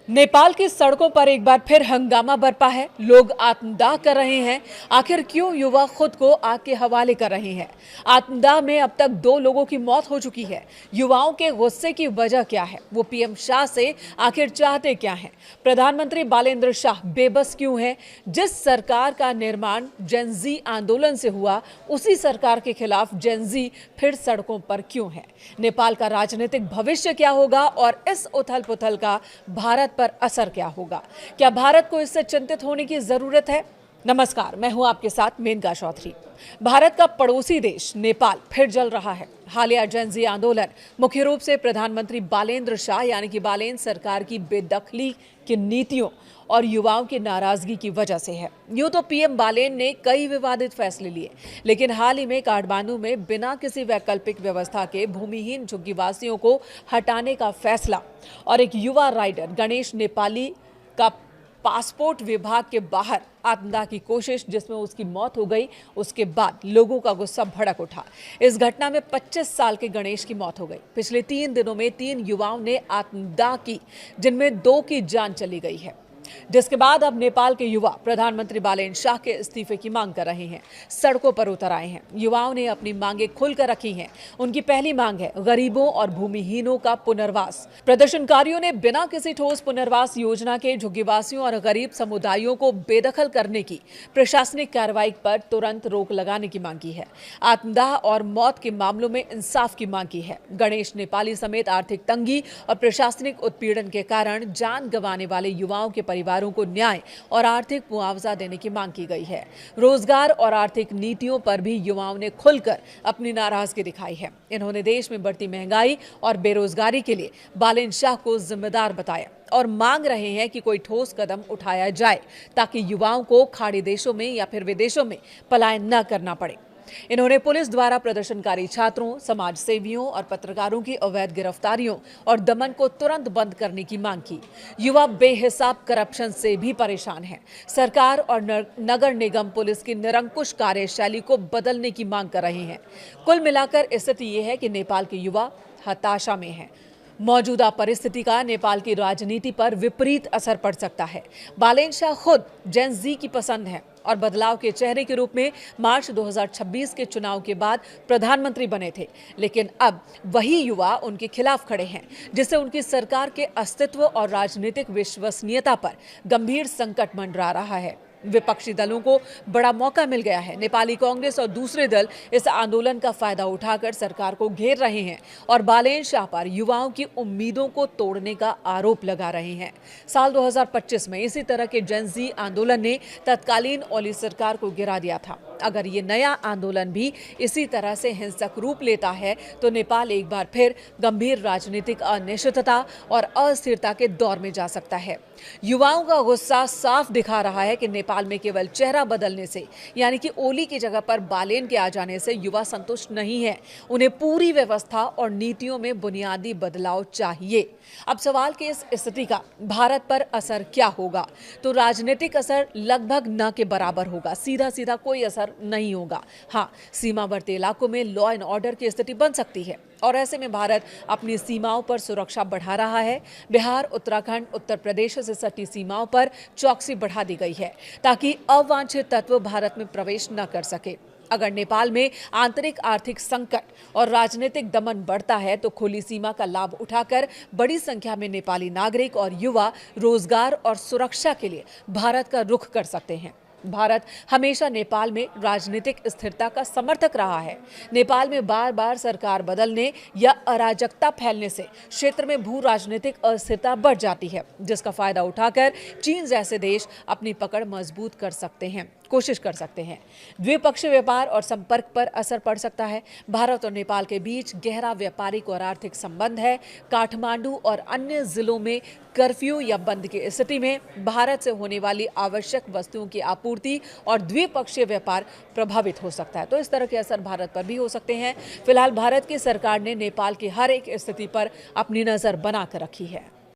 नेपाल की सड़कों पर एक बार फिर हंगामा बरपा है। लोग आत्मदाह कर रहे हैं। आखिर क्यों युवा खुद को आग के हवाले कर रहे हैं? आत्मदाह में अब तक 2 लोगों की मौत हो चुकी है। युवाओं के गुस्से की वजह क्या है? वो पीएम शाह से आखिर चाहते क्या हैं? प्रधानमंत्री बालेंद्र शाह बेबस क्यों है? जिस सरकार का निर्माण जेनजी आंदोलन से हुआ, उसी सरकार के खिलाफ जेनजी फिर सड़कों पर क्यों है? नेपाल का राजनीतिक भविष्य क्या होगा और इस उथल पुथल का भारत पर असर क्या होगा? क्या भारत को इससे चिंतित होने की जरूरत है? नमस्कार, मैं हूं आपके साथ मेनका चौधरी। भारत का पड़ोसी देश नेपाल फिर जल रहा है। हालिया जेनजी आंदोलन मुख्य रूप से प्रधानमंत्री बालेंद्र शाह यानी कि बालेन सरकार की बेदखली की नीतियों और युवाओं की नाराजगी की वजह से है। यूं तो पीएम बालेन ने कई विवादित फैसले लिए, लेकिन हाल ही में काठमांडू में बिना किसी वैकल्पिक व्यवस्था के भूमिहीन झुग्गीवासियों को हटाने का फैसला और एक युवा राइडर गणेश नेपाली का पासपोर्ट विभाग के बाहर आत्मदाह की कोशिश, जिसमें उसकी मौत हो गई, उसके बाद लोगों का गुस्सा भड़क उठा। इस घटना में 25 साल के गणेश की मौत हो गई। पिछले 3 दिनों में 3 युवाओं ने आत्मदाह की, जिनमें 2 की जान चली गई है, जिसके बाद अब नेपाल के युवा प्रधानमंत्री बालेन शाह के इस्तीफे की मांग कर रहे हैं, सड़कों पर उतर आए हैं। युवाओं ने अपनी मांगें खुलकर रखी हैं। उनकी पहली मांग है गरीबों और भूमिहीनों का पुनर्वास। प्रदर्शनकारियों ने बिना किसी ठोस पुनर्वास योजना के झुग्गीवासियों और गरीब समुदायों को बेदखल करने की प्रशासनिक कार्रवाई पर तुरंत रोक लगाने की मांग की है। आत्मदाह और मौत के मामलों में इंसाफ की मांग की है। गणेश नेपाली समेत आर्थिक तंगी और प्रशासनिक उत्पीड़न के कारण जान गंवाने वाले युवाओं के परिवारों को न्याय और आर्थिक मुआवजा देने की मांग की गई है। रोजगार और आर्थिक नीतियों पर भी युवाओं ने खुलकर अपनी नाराजगी दिखाई है। इन्होंने देश में बढ़ती महंगाई और बेरोजगारी के लिए बालेन शाह को जिम्मेदार बताया और मांग रहे हैं कि कोई ठोस कदम उठाया जाए ताकि युवाओं को खाड़ी देशों में या फिर विदेशों में पलायन न करना पड़े। इन्होंने पुलिस द्वारा प्रदर्शनकारी छात्रों, समाज सेवियों और पत्रकारों की अवैध गिरफ्तारियों और दमन को तुरंत बंद करने की मांग की। युवा बेहिसाब करप्शन से भी परेशान हैं। सरकार और नगर निगम पुलिस की निरंकुश कार्यशैली को बदलने की मांग कर रहे हैं। कुल मिलाकर स्थिति यह है कि नेपाल के युवा हताशा में हैं। मौजूदा परिस्थिति का नेपाल की राजनीति पर विपरीत असर पड़ सकता है। बालेन शाह खुद जेन जी की पसंद है और बदलाव के चेहरे के रूप में मार्च 2026 के चुनाव के बाद प्रधानमंत्री बने थे, लेकिन अब वही युवा उनके खिलाफ खड़े हैं, जिससे उनकी सरकार के अस्तित्व और राजनीतिक विश्वसनीयता पर गंभीर संकट मंडरा रहा है। विपक्षी दलों को बड़ा मौका मिल गया है। नेपाली कांग्रेस और दूसरे दल इस आंदोलन का फायदा उठाकर सरकार को घेर रहे हैं और बालेन शाह पर युवाओं की उम्मीदों को तोड़ने का आरोप लगा रहे हैं। साल 2025 में इसी तरह के जेनजी आंदोलन ने तत्कालीन ओली सरकार को गिरा दिया था। अगर ये नया आंदोलन भी इसी तरह से हिंसक रूप लेता है तो नेपाल एक बार फिर गंभीर राजनीतिक अनिश्चितता और अस्थिरता के दौर में जा सकता है। युवाओं का गुस्सा साफ दिखा रहा है कि नेपाल में केवल चेहरा बदलने से, यानी कि ओली की जगह पर बालेन के आ जाने से युवा संतुष्ट नहीं है। उन्हें पूरी व्यवस्था और नीतियों में बुनियादी बदलाव चाहिए। अब सवाल की इस स्थिति का भारत पर असर क्या होगा? तो राजनीतिक असर लगभग न के बराबर होगा। सीधा सीधा कोई असर नहीं होगा। हाँ, सीमावर्ती इलाकों में लॉ एंड ऑर्डर की स्थिति बन सकती है और ऐसे में भारत अपनी सीमाओं पर सुरक्षा बढ़ा रहा है। बिहार, उत्तराखंड, उत्तर प्रदेश से सटी सीमाओं पर चौकसी बढ़ा दी गई है ताकि अवांछित तत्व भारत में प्रवेश न कर सके। अगर नेपाल में आंतरिक आर्थिक संकट और राजनीतिक दमन बढ़ता है तो खुली सीमा का लाभ उठाकर बड़ी संख्या में नेपाली नागरिक और युवा रोजगार और सुरक्षा के लिए भारत का रुख कर सकते हैं। भारत हमेशा नेपाल में राजनीतिक स्थिरता का समर्थक रहा है। नेपाल में बार बार सरकार बदलने या अराजकता फैलने से क्षेत्र में भू राजनीतिक अस्थिरता बढ़ जाती है, जिसका फायदा उठाकर चीन जैसे देश अपनी पकड़ मजबूत कर सकते हैं, कोशिश कर सकते हैं। द्विपक्षीय व्यापार और संपर्क पर असर पड़ सकता है। भारत और नेपाल के बीच गहरा व्यापारिक और आर्थिक संबंध है। काठमांडू और अन्य जिलों में कर्फ्यू या बंद की स्थिति में भारत से होने वाली आवश्यक वस्तुओं की आपूर्ति और द्विपक्षीय व्यापार प्रभावित हो सकता है। तो इस तरह के असर भारत पर भी हो सकते हैं। फिलहाल भारत की सरकार ने नेपाल की हर एक स्थिति पर अपनी नजर बनाकर रखी है।